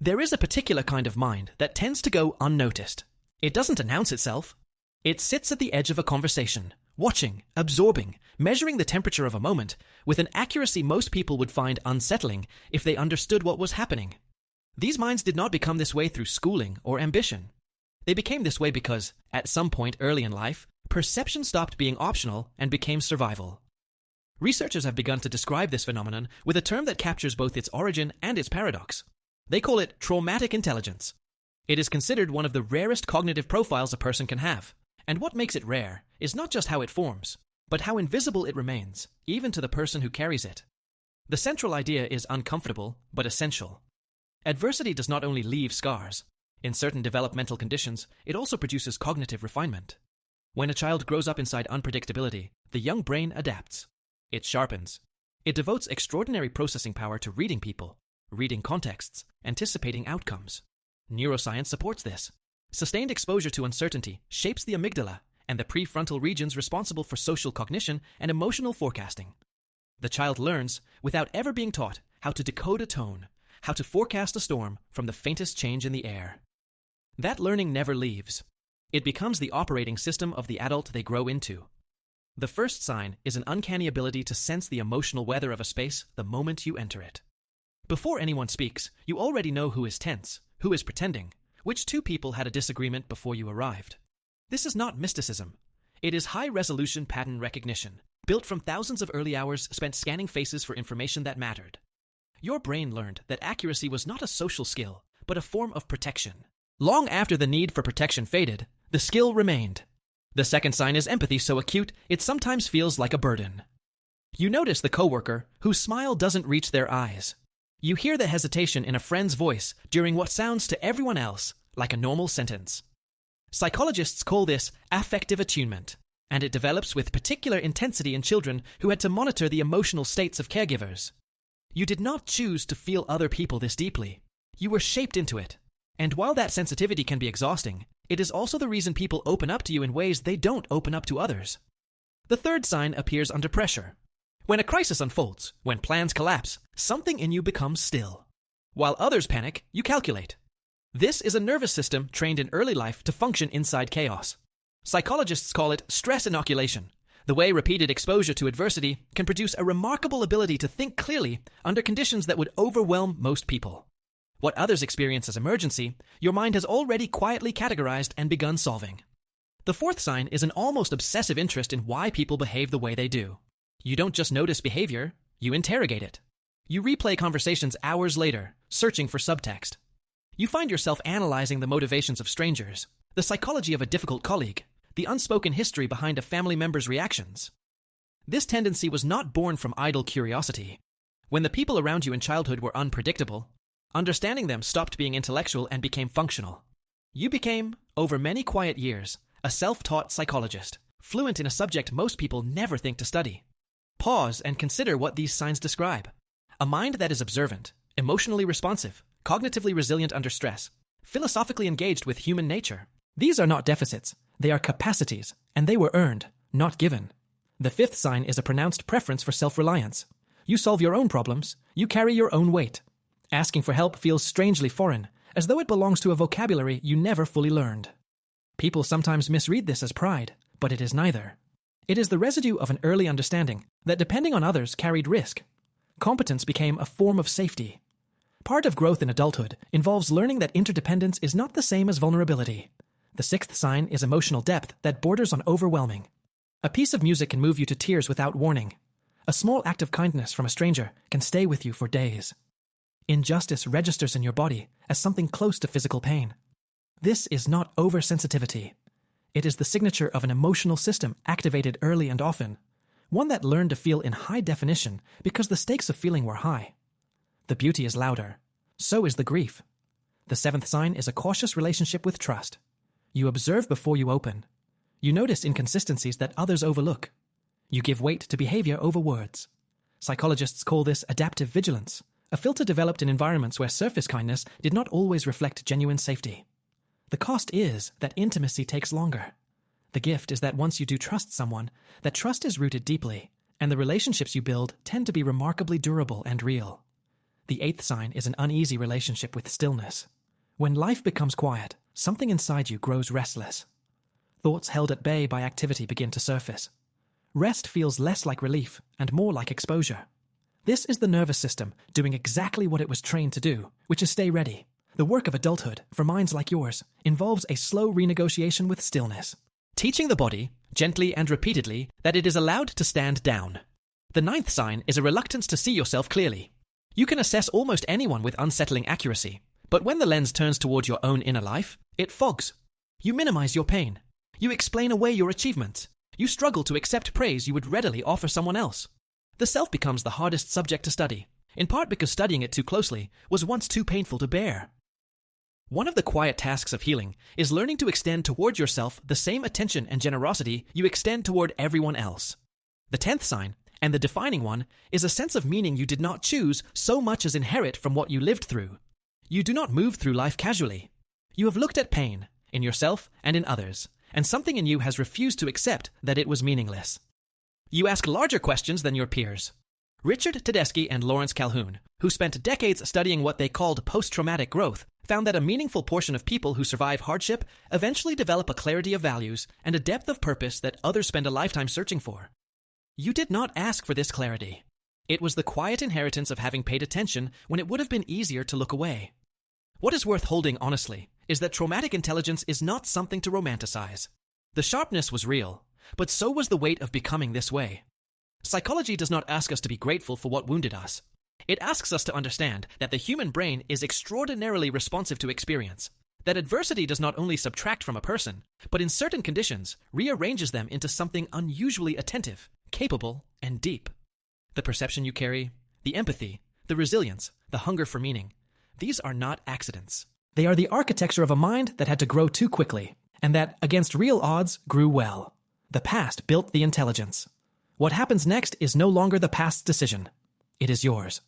There is a particular kind of mind that tends to go unnoticed. It doesn't announce itself. It sits at the edge of a conversation, watching, absorbing, measuring the temperature of a moment with an accuracy most people would find unsettling if they understood what was happening. These minds did not become this way through schooling or ambition. They became this way because, at some point early in life, perception stopped being optional and became survival. Researchers have begun to describe this phenomenon with a term that captures both its origin and its paradox. They call it traumatic intelligence. It is considered one of the rarest cognitive profiles a person can have, and what makes it rare is not just how it forms, but how invisible it remains, even to the person who carries it. The central idea is uncomfortable, but essential. Adversity does not only leave scars. In certain developmental conditions, it also produces cognitive refinement. When a child grows up inside unpredictability, the young brain adapts. It sharpens. It devotes extraordinary processing power to reading people, reading contexts, anticipating outcomes. Neuroscience supports this. Sustained exposure to uncertainty shapes the amygdala and the prefrontal regions responsible for social cognition and emotional forecasting. The child learns, without ever being taught, how to decode a tone, how to forecast a storm from the faintest change in the air. That learning never leaves. It becomes the operating system of the adult they grow into. The first sign is an uncanny ability to sense the emotional weather of a space the moment you enter it. Before anyone speaks, you already know who is tense, who is pretending, which two people had a disagreement before you arrived. This is not mysticism. It is high-resolution pattern recognition, built from thousands of early hours spent scanning faces for information that mattered. Your brain learned that accuracy was not a social skill, but a form of protection. Long after the need for protection faded, the skill remained. The second sign is empathy so acute it sometimes feels like a burden. You notice the coworker whose smile doesn't reach their eyes. You hear the hesitation in a friend's voice during what sounds to everyone else like a normal sentence. Psychologists call this affective attunement, and it develops with particular intensity in children who had to monitor the emotional states of caregivers. You did not choose to feel other people this deeply. You were shaped into it. And while that sensitivity can be exhausting, it is also the reason people open up to you in ways they don't open up to others. The third sign appears under pressure. When a crisis unfolds, when plans collapse, something in you becomes still. While others panic, you calculate. This is a nervous system trained in early life to function inside chaos. Psychologists call it stress inoculation, the way repeated exposure to adversity can produce a remarkable ability to think clearly under conditions that would overwhelm most people. What others experience as emergency, your mind has already quietly categorized and begun solving. The fourth sign is an almost obsessive interest in why people behave the way they do. You don't just notice behavior, you interrogate it. You replay conversations hours later, searching for subtext. You find yourself analyzing the motivations of strangers, the psychology of a difficult colleague, the unspoken history behind a family member's reactions. This tendency was not born from idle curiosity. When the people around you in childhood were unpredictable, understanding them stopped being intellectual and became functional. You became, over many quiet years, a self-taught psychologist, fluent in a subject most people never think to study. Pause and consider what these signs describe. A mind that is observant, emotionally responsive, cognitively resilient under stress, philosophically engaged with human nature. These are not deficits, they are capacities, and they were earned, not given. The fifth sign is a pronounced preference for self-reliance. You solve your own problems, you carry your own weight. Asking for help feels strangely foreign, as though it belongs to a vocabulary you never fully learned. People sometimes misread this as pride, but it is neither. It is the residue of an early understanding that depending on others carried risk. Competence became a form of safety. Part of growth in adulthood involves learning that interdependence is not the same as vulnerability. The sixth sign is emotional depth that borders on overwhelming. A piece of music can move you to tears without warning. A small act of kindness from a stranger can stay with you for days. Injustice registers in your body as something close to physical pain. This is not oversensitivity. It is the signature of an emotional system activated early and often, one that learned to feel in high definition because the stakes of feeling were high. The beauty is louder. So is the grief. The seventh sign is a cautious relationship with trust. You observe before you open. You notice inconsistencies that others overlook. You give weight to behavior over words. Psychologists call this adaptive vigilance, a filter developed in environments where surface kindness did not always reflect genuine safety. The cost is that intimacy takes longer. The gift is that once you do trust someone, that trust is rooted deeply, and the relationships you build tend to be remarkably durable and real. The 8th sign is an uneasy relationship with stillness. When life becomes quiet, something inside you grows restless. Thoughts held at bay by activity begin to surface. Rest feels less like relief and more like exposure. This is the nervous system doing exactly what it was trained to do, which is stay ready. The work of adulthood, for minds like yours, involves a slow renegotiation with stillness. Teaching the body, gently and repeatedly, that it is allowed to stand down. The 9th sign is a reluctance to see yourself clearly. You can assess almost anyone with unsettling accuracy, but when the lens turns toward your own inner life, it fogs. You minimize your pain. You explain away your achievements. You struggle to accept praise you would readily offer someone else. The self becomes the hardest subject to study, in part because studying it too closely was once too painful to bear. One of the quiet tasks of healing is learning to extend toward yourself the same attention and generosity you extend toward everyone else. The 10th sign, and the defining one, is a sense of meaning you did not choose so much as inherit from what you lived through. You do not move through life casually. You have looked at pain, in yourself and in others, and something in you has refused to accept that it was meaningless. You ask larger questions than your peers. Richard Tedeschi and Lawrence Calhoun, who spent decades studying what they called post-traumatic growth, found that a meaningful portion of people who survive hardship eventually develop a clarity of values and a depth of purpose that others spend a lifetime searching for. You did not ask for this clarity. It was the quiet inheritance of having paid attention when it would have been easier to look away. What is worth holding honestly is that traumatic intelligence is not something to romanticize. The sharpness was real, but so was the weight of becoming this way. Psychology does not ask us to be grateful for what wounded us. It asks us to understand that the human brain is extraordinarily responsive to experience, that adversity does not only subtract from a person, but in certain conditions rearranges them into something unusually attentive, capable, and deep. The perception you carry, the empathy, the resilience, the hunger for meaning, these are not accidents. They are the architecture of a mind that had to grow too quickly, and that, against real odds, grew well. The past built the intelligence. What happens next is no longer the past's decision. It is yours.